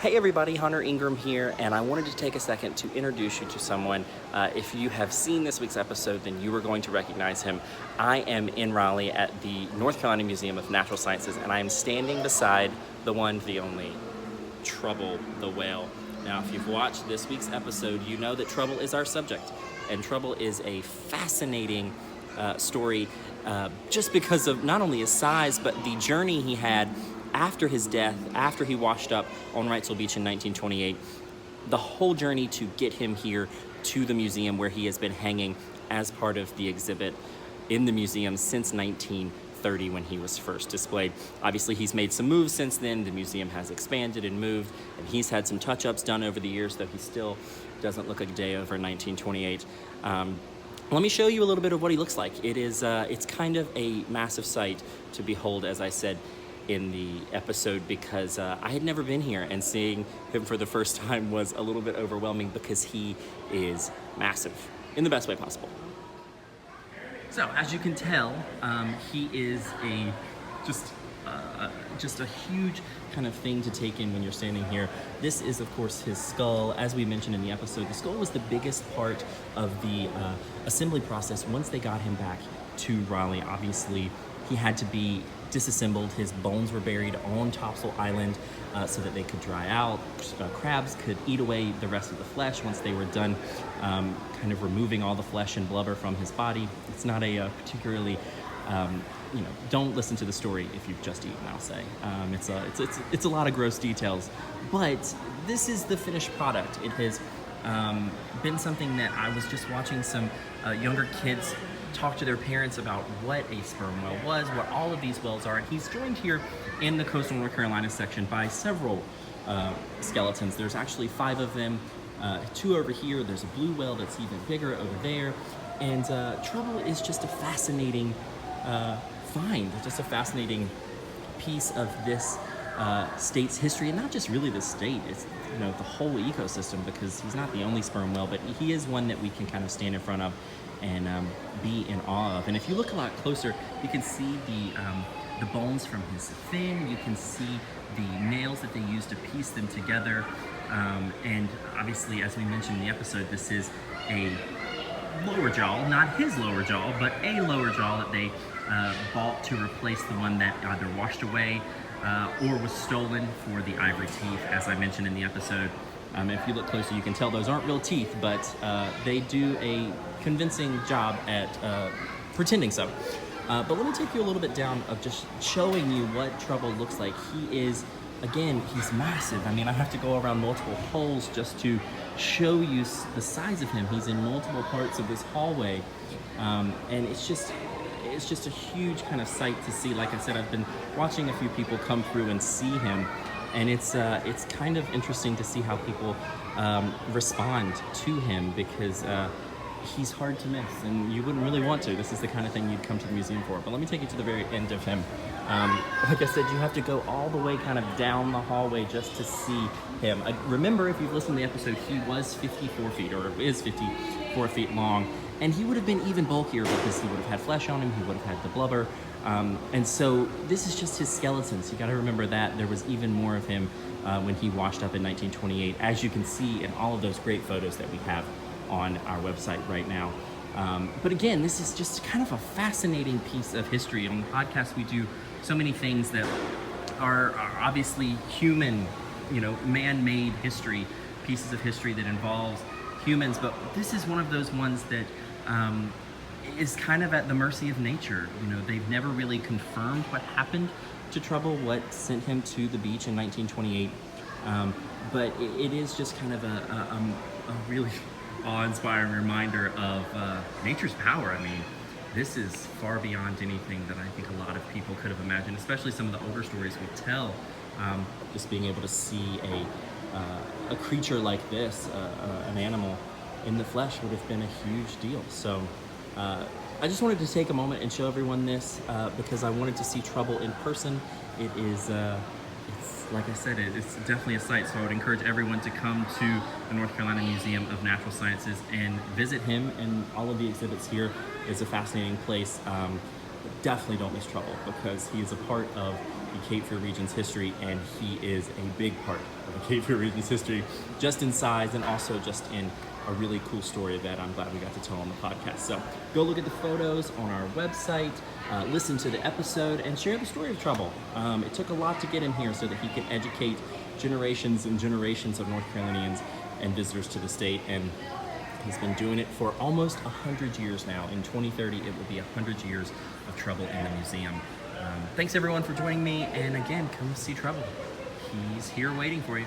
Hey everybody, Hunter Ingram here, and I wanted to take a second to introduce you to someone. If you have seen this week's episode, then you are going to recognize him. I am in Raleigh at the North Carolina Museum of Natural Sciences, and I am standing beside the one, the only, Trouble the whale. Now, if you've watched this week's episode, you know that Trouble is our subject, and Trouble is a fascinating story just because of not only his size, but the journey he had after his death, after he washed up on Wrightsville Beach in 1928, the whole journey to get him here to the museum where he has been hanging as part of the exhibit in the museum since 1930 when he was first displayed. Obviously, he's made some moves since then. The museum has expanded and moved, and he's had some touch-ups done over the years, though he still doesn't look a day over 1928. Let me show you a little bit of what he looks like. It's kind of a massive sight to behold, as I said in the episode, because I had never been here, and seeing him for the first time was a little bit overwhelming because he is massive in the best way possible. So as you can tell, he is just a huge kind of thing to take in when you're standing here. This is, of course, his skull. As we mentioned in the episode, the skull was the biggest part of the assembly process once they got him back to Raleigh. Obviously, he had to be disassembled. His bones were buried on Topsail Island so that they could dry out. Crabs could eat away the rest of the flesh once they were done kind of removing all the flesh and blubber from his body. It's not a particularly, don't listen to the story if you've just eaten, I'll say. It's a lot of gross details, but this is the finished product. It has been something that I was just watching some younger kids talk to their parents about what a sperm whale was, what all of these whales are. And he's joined here in the coastal North Carolina section by several skeletons. There's actually 5 of them, 2 over here. There's a blue whale that's even bigger over there. And Trouble is just a fascinating find, just a fascinating piece of this state's history, and not just really the state, it's the whole ecosystem, because he's not the only sperm whale, but he is one that we can kind of stand in front of and be in awe of. And if you look a lot closer, you can see the bones from his fin. You can see the nails that they used to piece them together. And obviously, as we mentioned in the episode, this is a lower jaw, not his lower jaw, but a lower jaw that they bought to replace the one that either washed away or was stolen for the ivory teeth, as I mentioned in the episode. If you look closer, you can tell those aren't real teeth, but they do a convincing job at pretending so. But let me take you a little bit down of just showing you what Trouble looks like. He is, again, he's massive. I mean, I have to go around multiple holes just to show you the size of him. He's in multiple parts of this hallway, and it's just a huge kind of sight to see. Like I said, I've been watching a few people come through and see him, and it's kind of interesting to see how people respond to him, because he's hard to miss, and you wouldn't really want to. This is the kind of thing you'd come to the museum for. But let me take you to the very end of him. Like I said, you have to go all the way kind of down the hallway just to see him. Remember, if you've listened to the episode, he was 54 feet, or is 54 feet long, and he would have been even bulkier because he would have had flesh on him, he would have had the blubber. And so this is just his skeletons. You got to remember that there was even more of him when he washed up in 1928, as you can see in all of those great photos that we have on our website right now. But again, this is just kind of a fascinating piece of history. On the podcast, we do so many things that are obviously human, man-made history, pieces of history that involves humans, but this is one of those ones that is kind of at the mercy of nature. They've never really confirmed what happened to Trouble, what sent him to the beach in 1928, but it is just kind of a really awe-inspiring reminder of nature's power. I mean, this is far beyond anything that I think a lot of people could have imagined, especially some of the older stories we tell. Just being able to see a creature like this, an animal in the flesh, would have been a huge deal. So I just wanted to take a moment and show everyone this because I wanted to see Trouble in person. It is like I said, it's definitely a sight, so I would encourage everyone to come to the North Carolina Museum of Natural Sciences and visit him, and all of the exhibits here is a fascinating place. Definitely don't miss Trouble, because he is a part of the Cape Fear region's history, and he is a big part of the Cape Fear region's history, just in size and also just in a really cool story that I'm glad we got to tell on the podcast. So go look at the photos on our website, listen to the episode, and share the story of Trouble. It took a lot to get him here so that he could educate generations and generations of North Carolinians and visitors to the state, and he's been doing it for almost 100 years now. In 2030, it will be 100 years of Trouble in the museum. Thanks everyone for joining me, and again, come see Trouble. He's here waiting for you.